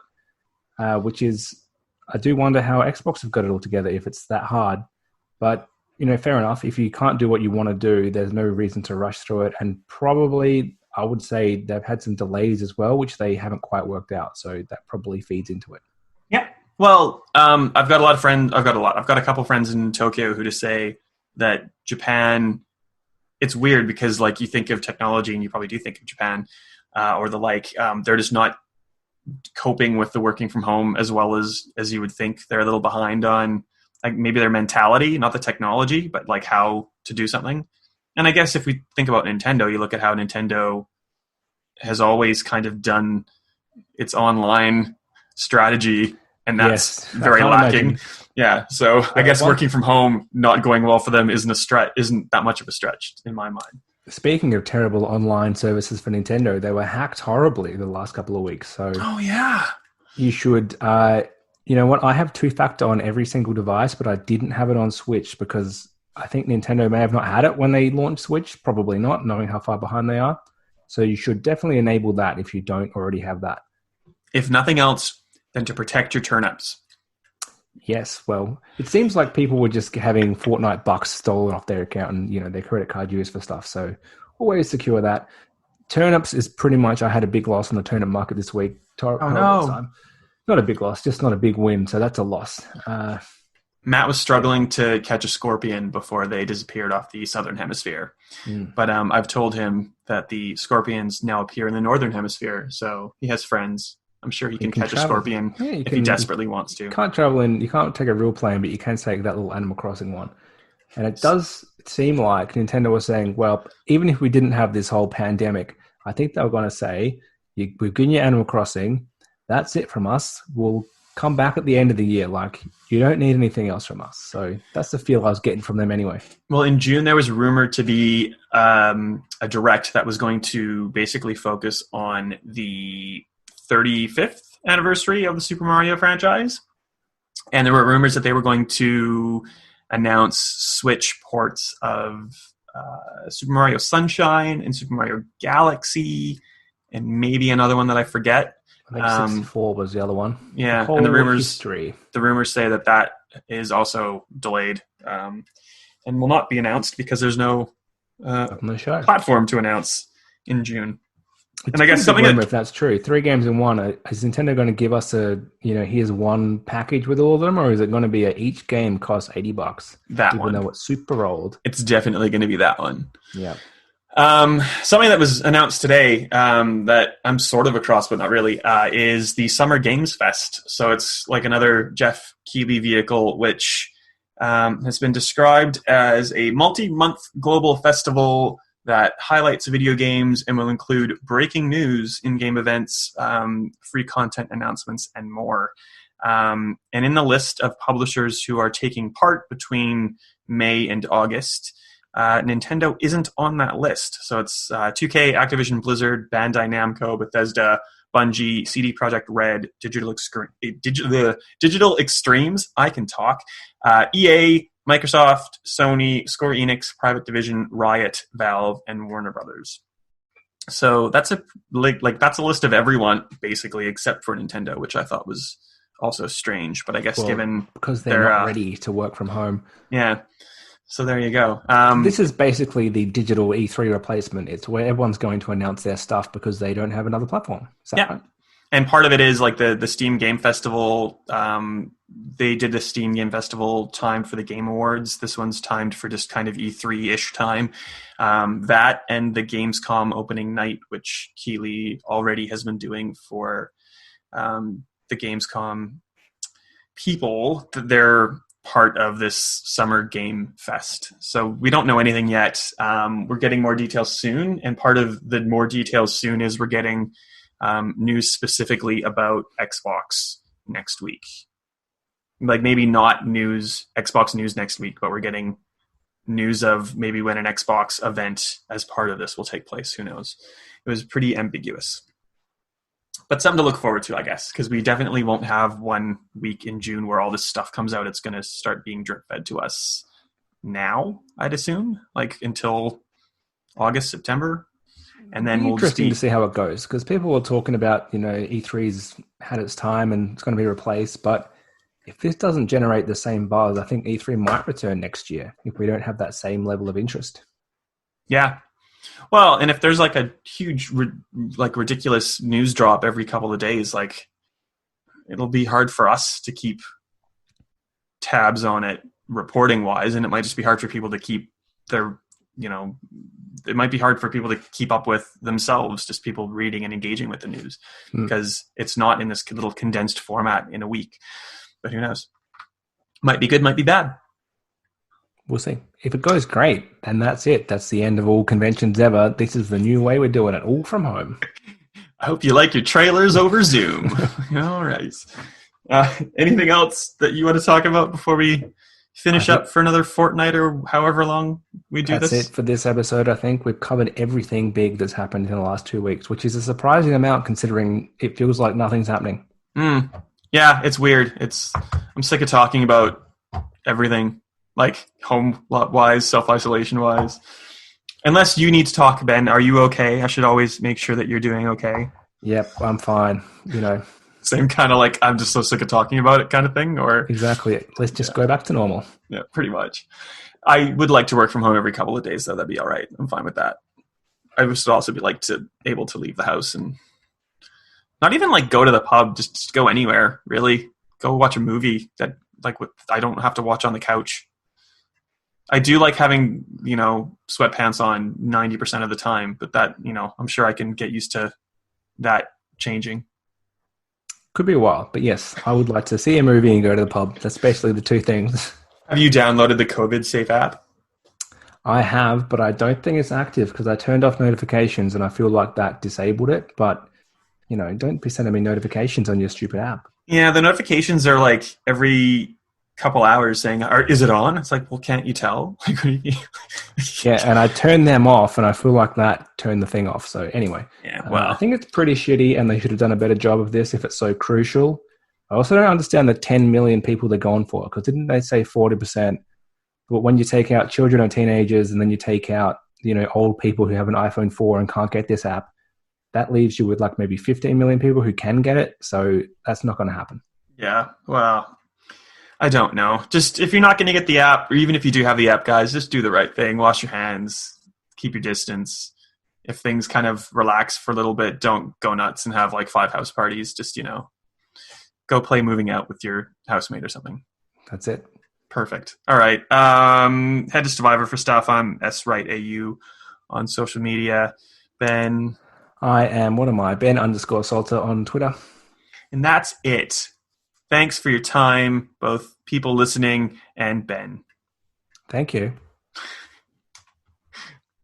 which is, I do wonder how Xbox have got it all together if it's that hard. But, fair enough. If you can't do what you want to do, there's no reason to rush through it. And probably, I would say they've had some delays as well, which they haven't quite worked out. So that probably feeds into it. Yeah. Well, I've got a couple friends in Tokyo who just say that Japan, it's weird because like you think of technology and you probably do think of Japan or the like, they're just not coping with the working from home as well as you would think. They're a little behind on like maybe their mentality, not the technology, but like how to do something. And I guess if we think about Nintendo, you look at how Nintendo has always kind of done its online strategy, and that's very lacking. Imagine. Yeah, so I guess working from home not going well for them isn't that much of a stretch in my mind. Speaking of terrible online services for Nintendo, they were hacked horribly the last couple of weeks. So you should, you know what? I have 2-factor on every single device, but I didn't have it on Switch because I think Nintendo may have not had it when they launched Switch. Probably not, knowing how far behind they are. So you should definitely enable that if you don't already have that. If nothing else, then to protect your turnips. Yes, well, it seems like people were just having Fortnite bucks stolen off their account and, their credit card used for stuff. So always secure that. Turnips is pretty much, I had a big loss on the turnip market this week. Oh, no. Time. Not a big loss, just not a big win. So that's a loss. Matt was struggling to catch a scorpion before they disappeared off the southern hemisphere. But I've told him that the scorpions now appear in the northern hemisphere, so he has friends. I'm sure he can catch a scorpion if he desperately wants to. You can't travel in. You can't take a real plane, but you can take that little Animal Crossing one. And it does seem like Nintendo was saying, well, even if we didn't have this whole pandemic, I think they were going to say, we've given you Animal Crossing. That's it from us. We'll come back at the end of the year. Like, you don't need anything else from us. So that's the feel I was getting from them anyway. Well, in June, there was rumored to be a direct that was going to basically focus on the 35th anniversary of the Super Mario franchise. And there were rumors that they were going to announce Switch ports of Super Mario Sunshine and Super Mario Galaxy and maybe another one that I forget. I think 64 was the other one. Yeah, and the rumors say that is also delayed and will not be announced because there's no platform to announce in June. And I guess something if that's true, 3 games in one. Is Nintendo going to give us here's one package with all of them, or is it going to be each game costs $80? That even one, though it's super old. It's definitely going to be that one. Yeah. Something that was announced today that I'm sort of across, but not really, is the Summer Games Fest. So it's like another Jeff Keighley vehicle, which has been described as a multi-month global festival that highlights video games and will include breaking news, in-game events, free content announcements, and more. And in the list of publishers who are taking part between May and August, Nintendo isn't on that list. So it's 2K, Activision Blizzard, Bandai Namco, Bethesda, Bungie, CD Projekt Red, Digital Extremes, I can talk, EA, Microsoft, Sony, Square Enix, Private Division, Riot, Valve, and Warner Brothers. So that's that's a list of everyone basically except for Nintendo, which I thought was also strange. But I guess because they're not ready to work from home. Yeah. So there you go. This is basically the digital E3 replacement. It's where everyone's going to announce their stuff because they don't have another platform. Right? And part of it is like the Steam Game Festival. They did the Steam Game Festival timed for the Game Awards. This one's timed for just kind of E3-ish time. That and the Gamescom opening night, which Keighley already has been doing for the Gamescom people. They're part of this Summer Game Fest. So we don't know anything yet. We're getting more details soon. And part of the more details soon is we're getting news specifically about Xbox next week. Like maybe not Xbox news next week, but we're getting news of maybe when an Xbox event as part of this will take place. Who knows? It was pretty ambiguous. But something to look forward to, I guess, because we definitely won't have 1 week in June where all this stuff comes out. It's going to start being drip-fed to us now, I'd assume, like until August, September. And then we'll interesting to see how it goes, because people were talking about, E3's had its time and it's going to be replaced. But if this doesn't generate the same buzz, I think E3 might return next year if we don't have that same level of interest. Yeah. Well, and if there's like a huge, ridiculous news drop every couple of days, like it'll be hard for us to keep tabs on it reporting wise. And it might just be hard for people to keep their, it might be hard for people to keep up with themselves, just people reading and engaging with the news because it's not in this little condensed format in a week. But who knows? Might be good, might be bad. We'll see. If it goes great, then that's it. That's the end of all conventions ever. This is the new way we're doing it, all from home. I hope you like your trailers over Zoom. All right. Anything else that you want to talk about before we finish up for another fortnight or however long we do this? That's it for this episode. I think we've covered everything big that's happened in the last 2 weeks, which is a surprising amount considering it feels like nothing's happening. Yeah, it's weird. I'm sick of talking about everything. Like home wise, self-isolation wise. Unless you need to talk, Ben, are you okay? I should always make sure that you're doing okay. Yep, I'm fine. Same kind of like, I'm just so sick of talking about it kind of thing, or exactly. Let's just go back to normal. Yeah, pretty much. I would like to work from home every couple of days, though. That'd be all right. I'm fine with that. I would also be able to leave the house and not even like go to the pub, just go anywhere, really. Go watch a movie that I don't have to watch on the couch. I do like having, sweatpants on 90% of the time, but that, I'm sure I can get used to that changing. Could be a while, but yes, I would like to see a movie and go to the pub. That's basically the two things. Have you downloaded the COVID Safe app? I have, but I don't think it's active because I turned off notifications and I feel like that disabled it. But, don't be sending me notifications on your stupid app. Yeah, the notifications are like every couple hours saying, is it on? It's like, well, can't you tell? Yeah, and I turned them off and I feel like that turned the thing off. So anyway, yeah, well, I think it's pretty shitty and they should have done a better job of this if it's so crucial. I also don't understand the 10 million people they're going for because didn't they say 40%? But when you take out children or teenagers and then you take out, old people who have an iPhone 4 and can't get this app, that leaves you with like maybe 15 million people who can get it. So that's not going to happen. Yeah, well, I don't know. Just if you're not going to get the app, or even if you do have the app, guys, just do the right thing. Wash your hands. Keep your distance. If things kind of relax for a little bit, don't go nuts and have like 5 house parties. Just, go play Moving Out with your housemate or something. That's it. Perfect. All right. Head to Stevivor for stuff. I'm SWrightAU on social media. Ben. I am, Ben_Salter on Twitter. And that's it. Thanks for your time, both people listening and Ben. Thank you.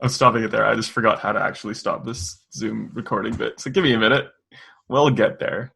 I'm stopping it there. I just forgot how to actually stop this Zoom recording bit. So give me a minute. We'll get there.